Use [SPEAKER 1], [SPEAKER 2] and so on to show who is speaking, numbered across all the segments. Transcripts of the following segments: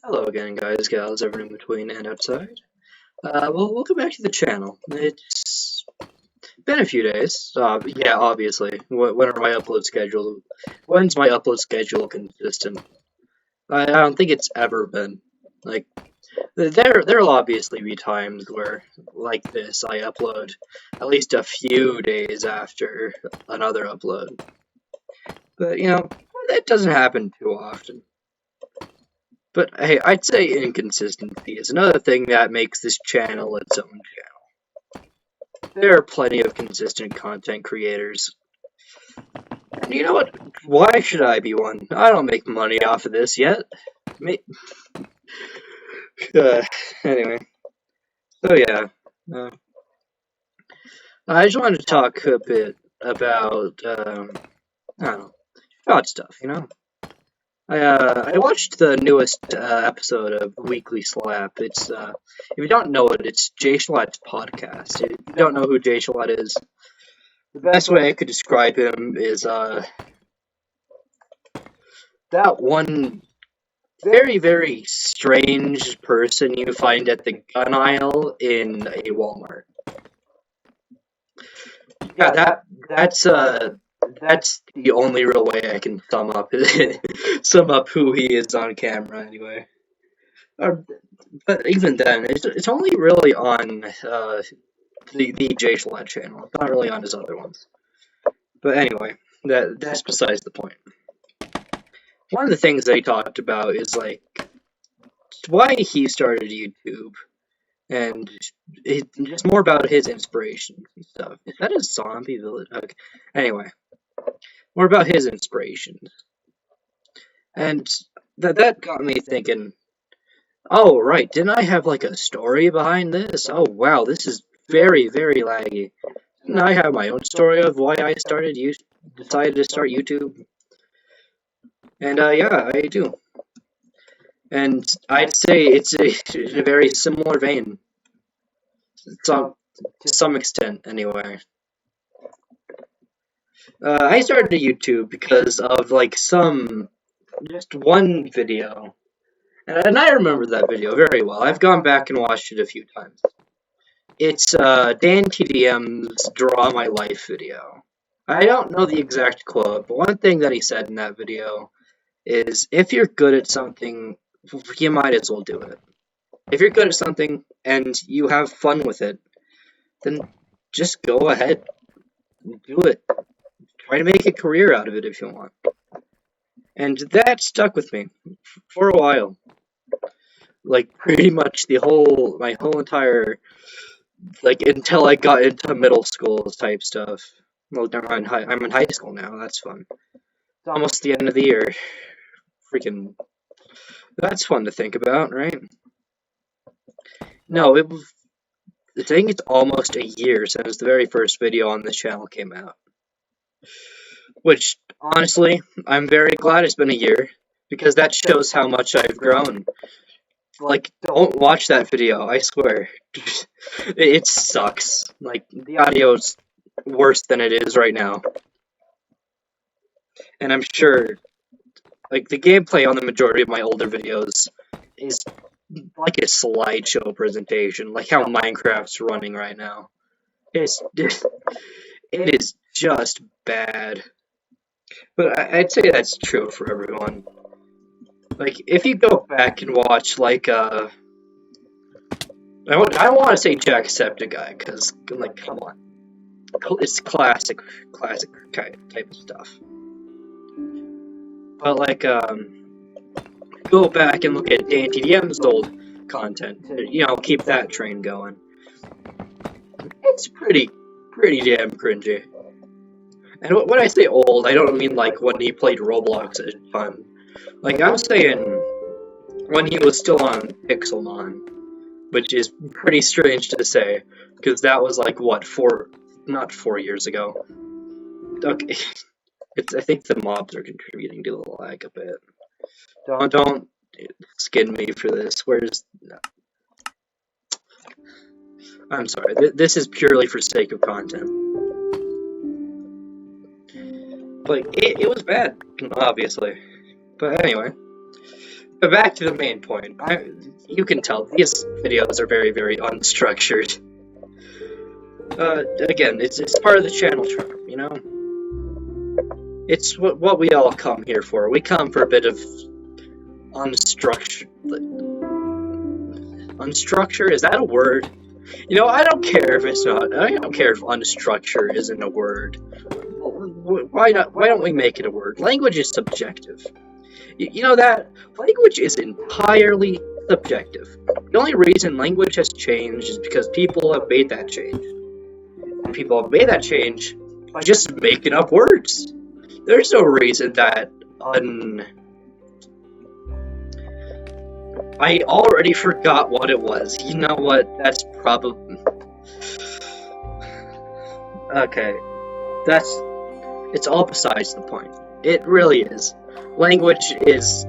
[SPEAKER 1] Hello again, guys, gals, everyone in between and outside. Welcome back to the channel. It's been a few days. Yeah, obviously. When are my upload schedule? When's my upload schedule consistent? I don't think it's ever been. Like, there'll obviously be times where, like this, I upload at least a few days after another upload. But, that doesn't happen too often. But hey, I'd say inconsistency is another thing that makes this channel its own channel. There are plenty of consistent content creators. And you know what? Why should I be one? I don't make money off of this yet. Uh, anyway, so yeah. Uh, I just wanted to talk a bit about, I don't know, about stuff. I watched the newest episode of Weekly Slap. If you don't know it, it's Jay Schlatt's podcast. If you don't know who Jay Schlatt is, the best way I could describe him is that one very, very strange person you find at the gun aisle in a Walmart. Yeah, that's the only real way I can sum up who he is on camera anyway. But even then, it's only really on the Jay Schlatt channel. It's not really on his other ones. But anyway, that's besides the point. One of the things they talked about is like why he started YouTube, and it's just more about his inspiration and stuff. Is that a zombie village? Okay. Anyway, more about his inspirations, and that got me thinking. Oh right, didn't I have like a story behind this? Oh wow, this is very very laggy. Didn't I have my own story of why I decided to start YouTube? And yeah, I do. And I'd say it's in a very similar vein, to some extent, anyway. I started YouTube because of like just one video, and I remember that video very well. I've gone back and watched it a few times. It's Dan TDM's "Draw My Life" video. I don't know the exact quote, but one thing that he said in that video is, "If you're good at something, you might as well do it. If you're good at something and you have fun with it, then just go ahead and do it. Try to make a career out of it if you want." And that stuck with me for a while. Like pretty much my whole entire, like until I got into middle school type stuff. Well, I'm in high school now. That's fun. It's almost the end of the year. Freaking, that's fun to think about, right? No, I think it's almost a year since the very first video on this channel came out. Which, honestly, I'm very glad it's been a year, because that shows how much I've grown. Like, don't watch that video, I swear. It sucks. Like, the audio's worse than it is right now. And I'm sure, like, the gameplay on the majority of my older videos is like a slideshow presentation, like how Minecraft's running right now. It is just bad. But I'd say that's true for everyone. Like, if you go back and watch, like, I don't want to say Jacksepticeye, because, like, come on. It's classic type of stuff. But, like, go back and look at Dan TDM's old content to, keep that train going. It's pretty damn cringy. And when I say old, I don't mean, like, when he played Roblox at the time. Like, I'm saying when he was still on Pixelmon, which is pretty strange to say, because that was like, what, not 4 years ago. Okay, I think the mobs are contributing to the lag a bit. Don't skin me for this. I'm sorry, this is purely for sake of content. Like, it was bad, obviously. But anyway, But back to the main point. You can tell these videos are very, very unstructured. Again, it's part of the channel charm, you know? It's what we all come here for. We come for a bit of unstructured... Unstructured? Is that a word? You know, I don't care if it's not. I don't care if unstructured isn't a word. Why not? Why don't we make it a word? Language is subjective. You know that? Language is entirely subjective. The only reason language has changed is because people have made that change. And people have made that change by just making up words. There's no reason that I already forgot what it was. You know what? That's probably... Okay. It's all besides the point. It really is. Language is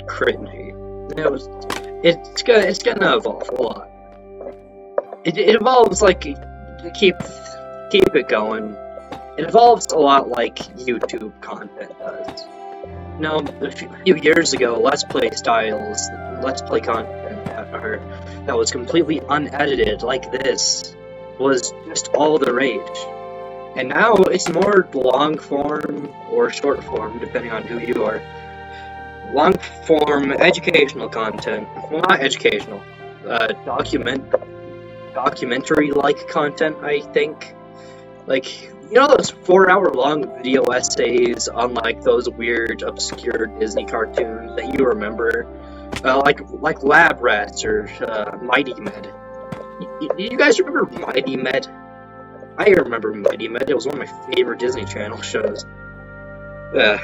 [SPEAKER 1] cringy. It's gonna evolve a lot. It evolves like to keep it going. It evolves a lot like YouTube content does. You know, a few years ago, Let's Play content that was completely unedited like this was just all the rage. And now it's more long form or short form, depending on who you are. Long form educational content. Well, not educational. Documentary-like content, I think. Like, you know those 4-hour-long video essays on like those weird, obscure Disney cartoons that you remember? Like Lab Rats or Mighty Med. You guys remember Mighty Med? I remember Mighty Med. It was one of my favorite Disney Channel shows. But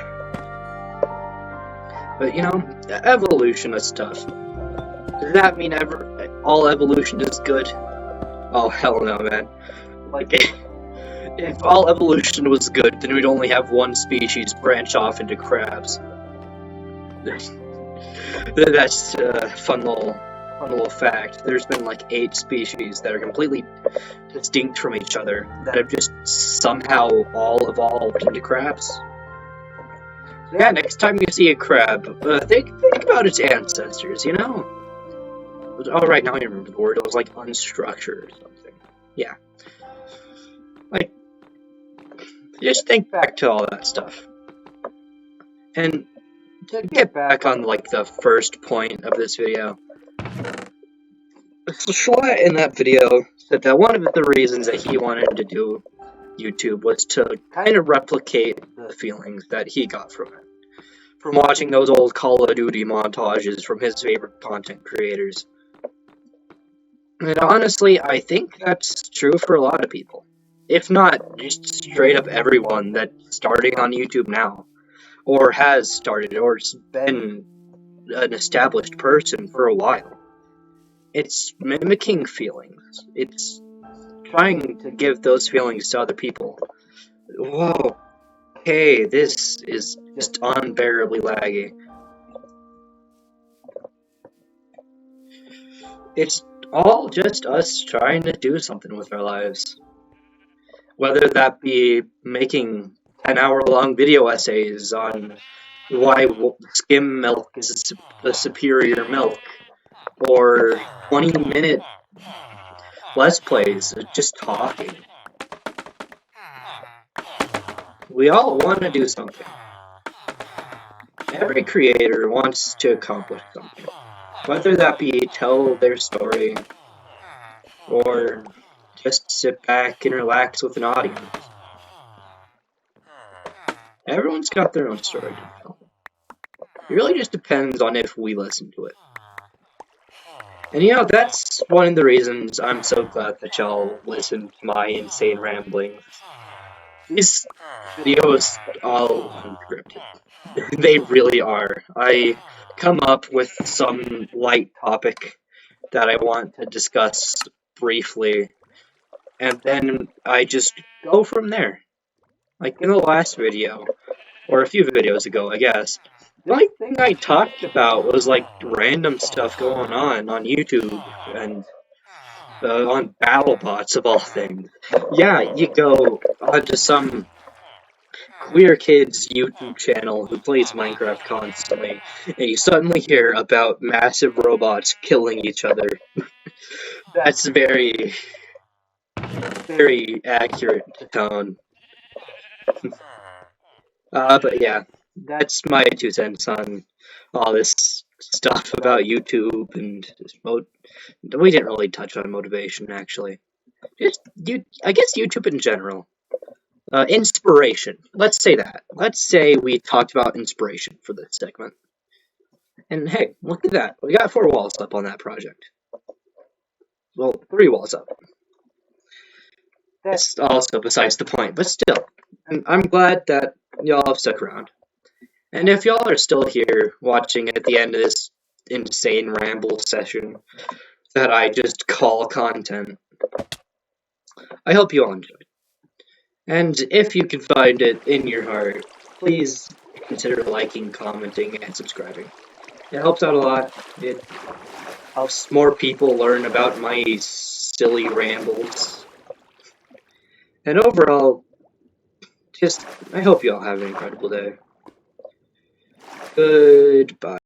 [SPEAKER 1] you know, evolution is tough. Does that mean all evolution is good? Oh hell no, man. Like, if all evolution was good, then we'd only have one species branch off into crabs. That's a fun little fact. There's been like 8 species that are completely distinct from each other that have just somehow all evolved into crabs. So yeah, next time you see a crab, think about its ancestors, you know? Oh, right, now I remember the word. It was like unstructured or something. Yeah. Like, just think back to all that stuff. And to get back on like the first point of this video, Schwa in that video said that one of the reasons that he wanted to do YouTube was to kind of replicate the feelings that he got from it. From watching those old Call of Duty montages from his favorite content creators. And honestly, I think that's true for a lot of people. If not, just straight up everyone that's starting on YouTube now. Or has started, or has been an established person for a while. It's mimicking feelings. It's trying to give those feelings to other people. Whoa, hey, this is just unbearably laggy. It's all just us trying to do something with our lives. Whether that be making 10-hour-long video essays on why skim milk is a superior milk, or 20-minute Let's Plays, just talking. We all want to do something. Every creator wants to accomplish something. Whether that be tell their story, or just sit back and relax with an audience. Everyone's got their own story to tell. It really just depends on if we listen to it. And you know, that's one of the reasons I'm so glad that y'all listen to my insane ramblings. These videos all unscripted. They really are. I come up with some light topic that I want to discuss briefly, and then I just go from there. Like in the last video, or a few videos ago, I guess, the only thing I talked about was like random stuff going on YouTube and on BattleBots of all things. Yeah, you go onto some queer kid's YouTube channel who plays Minecraft constantly, and you suddenly hear about massive robots killing each other. That's very, very accurate tone. But yeah, that's my 2 cents on all this stuff about YouTube and we didn't really touch on motivation actually. I guess YouTube in general. Inspiration. Let's say that. Let's say we talked about inspiration for this segment. And hey, look at that. We got 4 walls up on that project. Well, 3 walls up. That's also besides the point, but still. I'm glad that y'all have stuck around. And if y'all are still here watching at the end of this insane ramble session that I just call content, I hope you all enjoyed. And if you can find it in your heart, please consider liking, commenting, and subscribing. It helps out a lot. It helps more people learn about my silly rambles. And overall, I hope you all have an incredible day. Goodbye.